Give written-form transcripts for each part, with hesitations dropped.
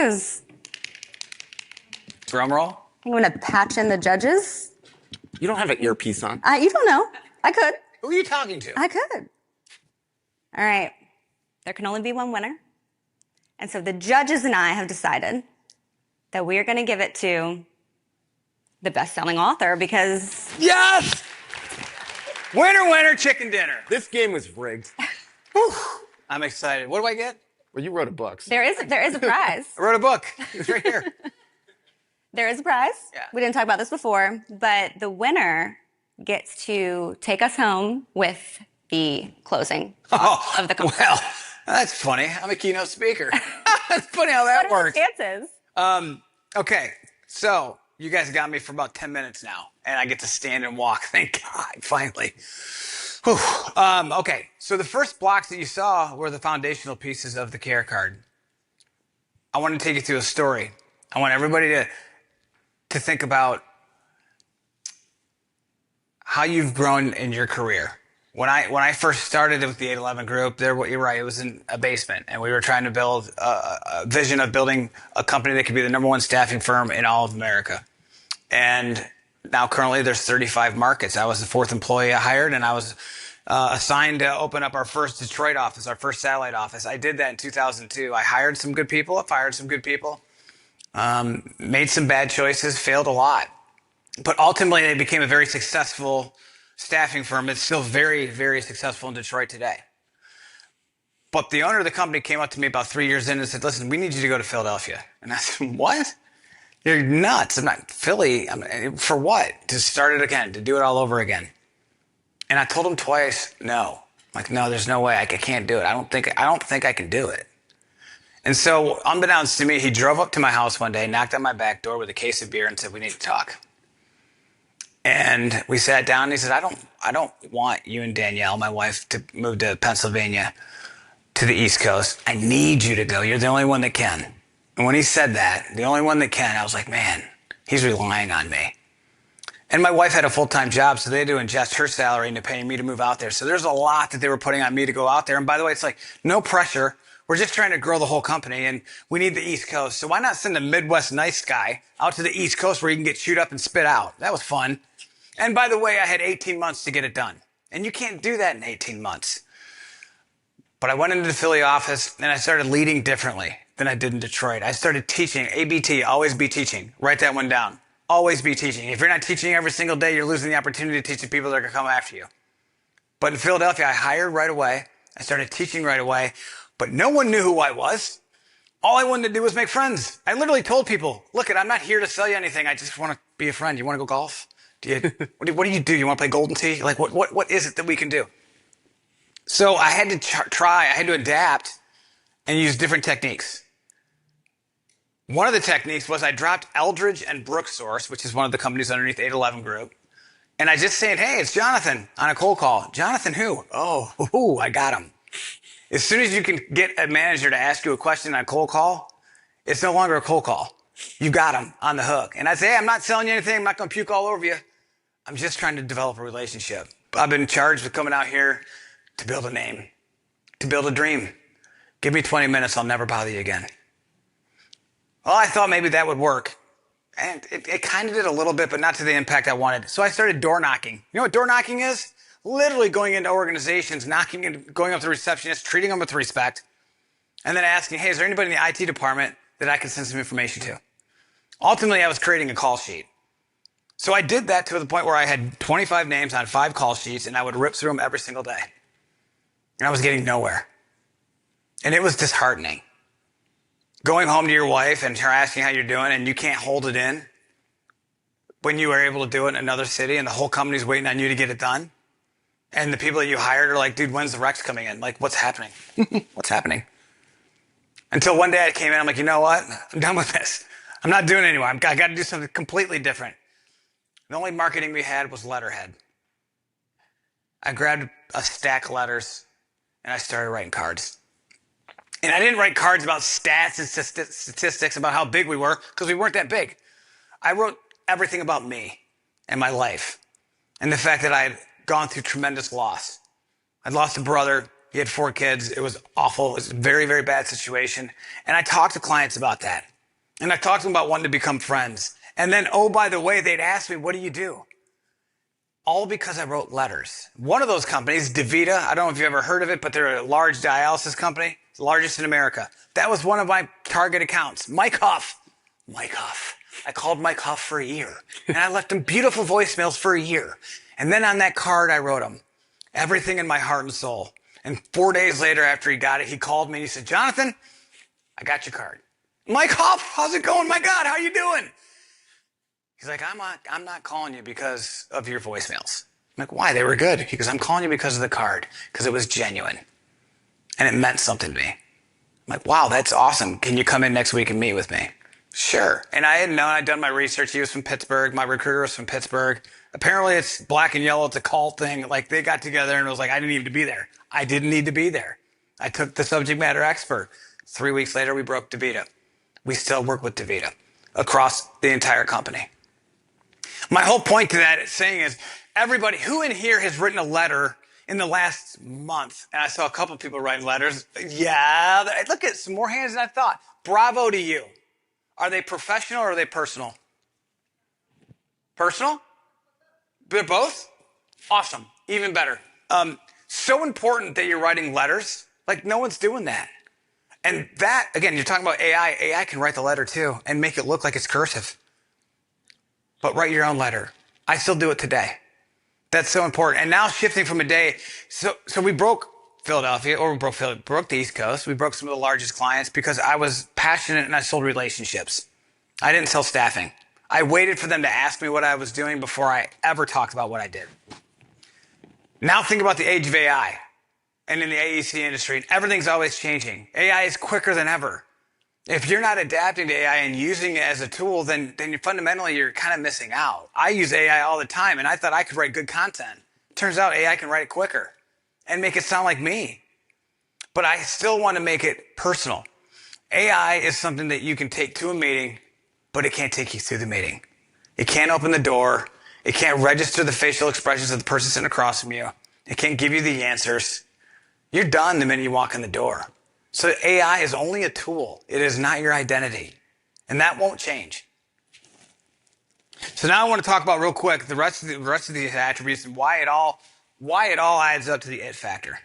is. Drum roll. I'm going to patch in the judges. You don't have an earpiece on. You don't know. I could. Who are you talking to? I could. All right. There can only be one winner. And so the judges and I have decided that we are going to give it to the best-selling author because... Yes! Winner, winner, chicken dinner. This game was rigged. Whew. I'm excited. What do I get? Well, you wrote a book. There is a prize. I wrote a book. It's right here. There is a prize. Yeah. We didn't talk about this before, but the winner gets to take us home with the closing of the conference. Well, that's funny. I'm a keynote speaker. That's funny how that works. What are the chances? Okay, so you guys got me for about 10 minutes now, and I get to stand and walk. Thank God, finally. Whew. Okay, so the first blocks that you saw were the foundational pieces of the care card. I want to take you through a story. I want everybody to think about how you've grown in your career. When I first started with the 811 group, you're right, it was in a basement, and we were trying to build a vision of building a company that could be the #1 staffing firm in all of America. And now currently there's 35 markets. I was the 4th employee I hired, and I was assigned to open up our first Detroit office, our first satellite office. I did that in 2002. I hired some good people, I fired some good people, made some bad choices, failed a lot. But ultimately, they became a very successful staffing firm. It's still very, very successful in Detroit today. But the owner of the company came up to me about 3 years in and said, listen, we need you to go to Philadelphia. And I said, what? You're nuts. I'm not Philly. For what? To start it again, to do it all over again. And I told him twice, no. I'm like, no, there's no way. I can't do it. I don't think I can do it. And so, unbeknownst to me, he drove up to my house one day, knocked on my back door with a case of beer and said, we need to talk. And we sat down and he said, I don't want you and Danielle, my wife, to move to Pennsylvania, to the East Coast. I need you to go. You're the only one that can. And when he said that, the only one that can, I was like, man, he's relying on me. And my wife had a full-time job, so they had to ingest her salary into paying me to move out there. So there's a lot that they were putting on me to go out there. And by the way, it's like, no pressure. We're just trying to grow the whole company, and we need the East Coast. So why not send a Midwest nice guy out to the East Coast where he can get chewed up and spit out? That was fun. And by the way, I had 18 months to get it done. And you can't do that in 18 months. But I went into the Philly office, and I started leading differently than I did in Detroit. I started teaching, ABT, always be teaching. Write that one down. Always be teaching. If you're not teaching every single day, you're losing the opportunity to teach the people that are going to come after you. But in Philadelphia, I hired right away. I started teaching right away. But no one knew who I was. All I wanted to do was make friends. I literally told people, look, I'm not here to sell you anything. I just want to be a friend. You want to go golf? What do you do? You want to play Golden Tee? Like, what is it that we can do? So I had to I had to adapt and use different techniques. One of the techniques was I dropped Eldridge and Brooksource, which is one of the companies underneath the 811 group. And I just said, hey, it's Jonathan on a cold call. Jonathan who? Oh, I got him. As soon as you can get a manager to ask you a question on a cold call, it's no longer a cold call. You got him on the hook. And I say, hey, I'm not selling you anything. I'm not going to puke all over you. I'm just trying to develop a relationship. I've been charged with coming out here to build a name, to build a dream. Give me 20 minutes. I'll never bother you again. Well, I thought maybe that would work. And it kind of did a little bit, but not to the impact I wanted. So I started door knocking. You know what door knocking is? Literally going into organizations, knocking and going up to the receptionist, treating them with respect, and then asking, hey, is there anybody in the IT department that I can send some information to? Ultimately, I was creating a call sheet. So I did that to the point where I had 25 names on 5 call sheets, and I would rip through them every single day. And I was getting nowhere. And it was disheartening. Going home to your wife and her asking how you're doing, and you can't hold it in when you were able to do it in another city, and the whole company's waiting on you to get it done. And the people that you hired are like, dude, when's the Rex coming in? Like, what's happening? What's happening? Until one day I came in, I'm like, you know what? I'm done with this. I'm not doing it anymore. I got to do something completely different. The only marketing we had was letterhead. I grabbed a stack of letters and I started writing cards. And I didn't write cards about stats and statistics about how big we were, because we weren't that big. I wrote everything about me and my life and the fact that I had gone through tremendous loss. I'd lost a brother He had 4 kids. It was awful. It was a very, very bad situation. And I talked to clients about that. And I talked to them about wanting to become friends. And then, oh, by the way, they'd ask me, what do you do? All because I wrote letters. One of those companies, DaVita, I don't know if you've ever heard of it, but they're a large dialysis company, the largest in America. That was one of my target accounts. Mike Huff. I called Mike Huff for a year. And I left him beautiful voicemails for a year. And then on that card, I wrote him, everything in my heart and soul. And 4 days later, after he got it, he called me and he said, Jonathan, I got your card. Mike Huff, how's it going? My God, how you doing? He's like, I'm not calling you because of your voicemails. I'm like, why? They were good. He goes, I'm calling you because of the card, because it was genuine. And it meant something to me. I'm like, wow, that's awesome. Can you come in next week and meet with me? Sure. And I had known, I'd done my research. He was from Pittsburgh. My recruiter was from Pittsburgh. Apparently it's black and yellow. It's a cult thing. Like they got together and it was like, I didn't need to be there. I didn't need to be there. I took the subject matter expert. 3 weeks later, we broke DaVita. We still work with DaVita across the entire company. My whole point to that saying is everybody who in here has written a letter in the last month, and I saw a couple of people writing letters. Yeah, look at some more hands than I thought. Bravo to you. Are they professional or are they personal? Personal? They're both? Awesome. Even better. So important that you're writing letters. Like no one's doing that. And that, again, you're talking about AI. AI can write the letter too and make it look like it's cursive. But write your own letter. I still do it today. That's so important. And now shifting from a day, so we broke Philadelphia, or we broke the East Coast. We broke some of the largest clients because I was passionate and I sold relationships. I didn't sell staffing. I waited for them to ask me what I was doing before I ever talked about what I did. Now think about the age of AI and in the AEC industry. Everything's always changing. AI is quicker than ever. If you're not adapting to AI and using it as a tool, then you're kind of missing out. I use AI all the time, and I thought I could write good content. Turns out AI can write it quicker and make it sound like me. But I still want to make it personal. AI is something that you can take to a meeting, but it can't take you through the meeting. It can't open the door. It can't register the facial expressions of the person sitting across from you. It can't give you the answers. You're done the minute you walk in the door. So AI is only a tool. It is not your identity. And that won't change. So now I want to talk about real quick the rest of these attributes and why it all adds up to the it factor.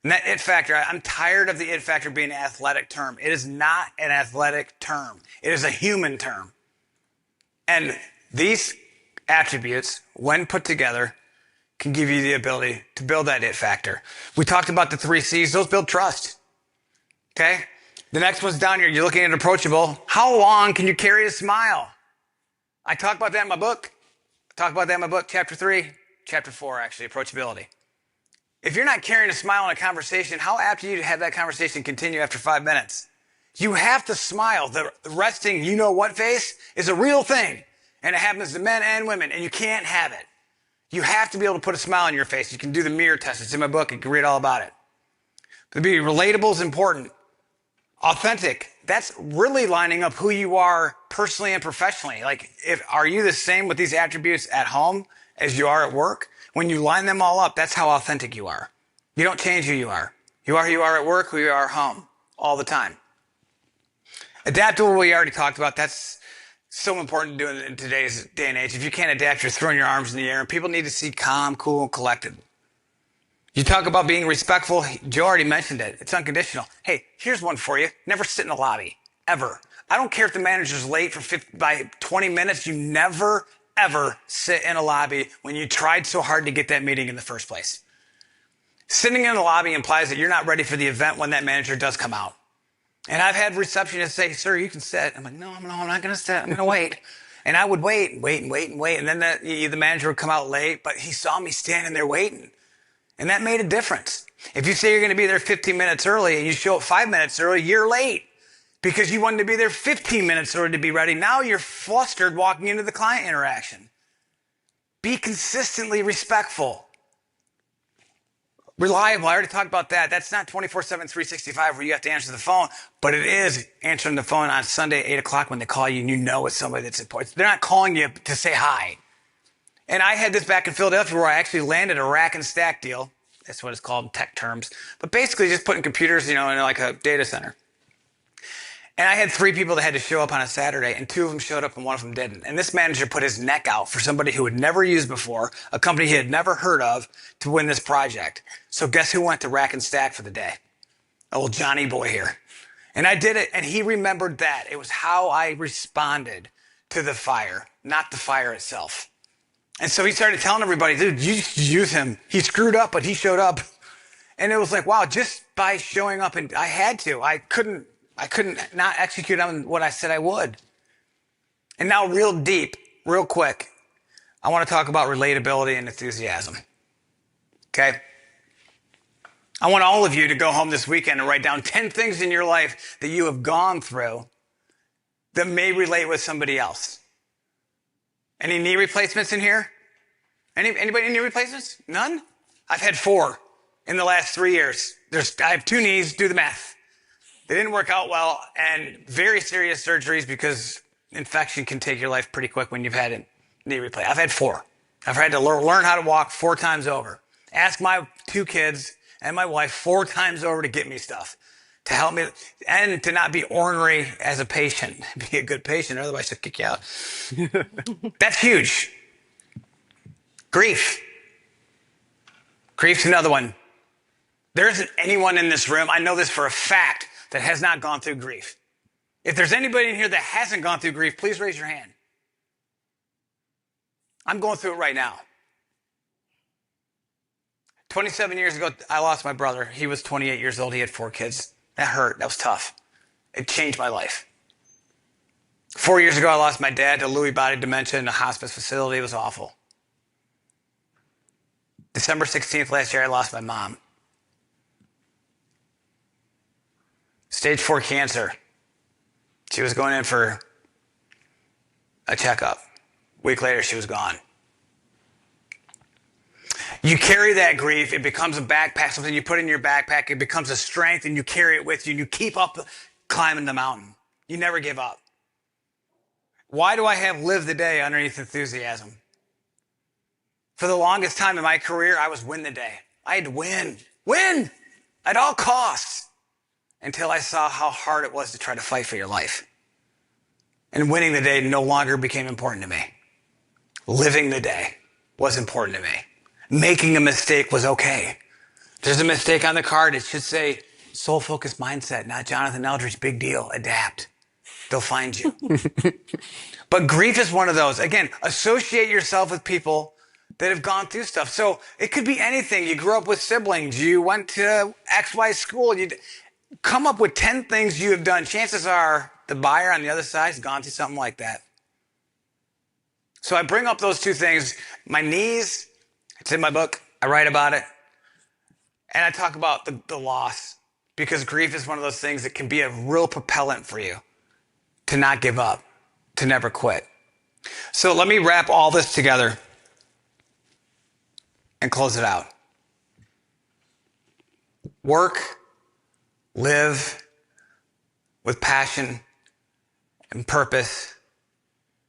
And that it factor, I'm tired of the it factor being an athletic term. It is not an athletic term. It is a human term. And these attributes, when put together, can give you the ability to build that it factor. We talked about the 3 C's. Those build trust. Okay? The next one's down here. You're looking at approachable. How long can you carry a smile? I talk about that in my book. Chapter 3, chapter 4, actually, approachability. If you're not carrying a smile in a conversation, how apt are you to have that conversation continue after 5 minutes? You have to smile. The resting you-know-what face is a real thing. And it happens to men and women, and you can't have it. You have to be able to put a smile on your face. You can do the mirror test. It's in my book. You can read all about it. To be relatable is important. Authentic, that's really lining up who you are personally and professionally. Like, are you the same with these attributes at home as you are at work? When you line them all up, that's how authentic you are. You don't change who you are. You are who you are at work, who you are at home, all the time. Adaptable, we already talked about. That's so important to do in today's day and age. If you can't adapt, you're throwing your arms in the air, and people need to see calm, cool, and collected. You talk about being respectful. Joe already mentioned it. It's unconditional. Hey, here's one for you. Never sit in a lobby, ever. I don't care if the manager's late by 20 minutes. You never, ever sit in a lobby when you tried so hard to get that meeting in the first place. Sitting in the lobby implies that you're not ready for the event when that manager does come out. And I've had receptionists say, sir, you can sit. I'm like, no, I'm not going to sit. I'm going to wait. And I would wait. And then the manager would come out late, but he saw me standing there waiting. And that made a difference. If you say you're going to be there 15 minutes early and you show up 5 minutes early, you're late because you wanted to be there 15 minutes early to be ready. Now you're flustered walking into the client interaction. Be consistently respectful. Reliable, I already talked about that. That's not 24/7, 365 where you have to answer the phone, but it is answering the phone on Sunday at 8 o'clock when they call you and you know it's somebody that's important. They're not calling you to say hi. And I had this back in Philadelphia where I actually landed a rack and stack deal. That's what it's called in tech terms. But basically just putting computers, in like a data center. And I had 3 people that had to show up on a Saturday, and 2 of them showed up and 1 of them didn't. And this manager put his neck out for somebody who had never used before, a company he had never heard of, to win this project. So guess who went to rack and stack for the day? Old Johnny boy here. And I did it, and he remembered that. It was how I responded to the fire, not the fire itself. And so he started telling everybody, dude, you just use him. He screwed up, but he showed up. And it was like, wow, just by showing up, and I had to. I couldn't not execute on what I said I would. And now real deep, real quick, I want to talk about relatability and enthusiasm. Okay? I want all of you to go home this weekend and write down 10 things in your life that you have gone through that may relate with somebody else. Any knee replacements in here? Anybody knee replacements? None? I've had 4 in the last 3 years. I have 2 knees, do the math. They didn't work out well, and very serious surgeries because infection can take your life pretty quick when you've had a knee replacement. I've had 4. I've had to learn how to walk 4 times over. Ask my 2 kids and my wife 4 times over to get me stuff, to help me, and to not be ornery as a patient. Be a good patient, otherwise they'll kick you out. That's huge. Grief. Grief's another one. There isn't anyone in this room, I know this for a fact, that has not gone through grief. If there's anybody in here that hasn't gone through grief, please raise your hand. I'm going through it right now. 27 years ago, I lost my brother. He was 28 years old. He had 4 kids. That hurt. That was tough. It changed my life. 4 years ago, I lost my dad to Lewy body dementia in a hospice facility. It was awful. December 16th last year, I lost my mom. Stage 4 cancer. She was going in for a checkup. A week later, she was gone. You carry that grief. It becomes a backpack, something you put in your backpack. It becomes a strength, and you carry it with you, and you keep up climbing the mountain. You never give up. Why do I have live the day underneath enthusiasm? For the longest time in my career, I was win the day. I had to win at all costs, until I saw how hard it was to try to fight for your life. And winning the day no longer became important to me. Living the day was important to me. Making a mistake was okay. There's a mistake on the card. It should say soul-focused mindset, not Jonathan Eldridge, big deal, adapt. They'll find you. But grief is one of those. Again, associate yourself with people that have gone through stuff. So it could be anything. You grew up with siblings. You went to XY school. You come up with 10 things you have done. Chances are the buyer on the other side has gone through something like that. So I bring up those 2 things. My knees, it's in my book. I write about it. And I talk about the loss, because grief is one of those things that can be a real propellant for you to not give up, to never quit. So let me wrap all this together and close it out. Work, live with passion and purpose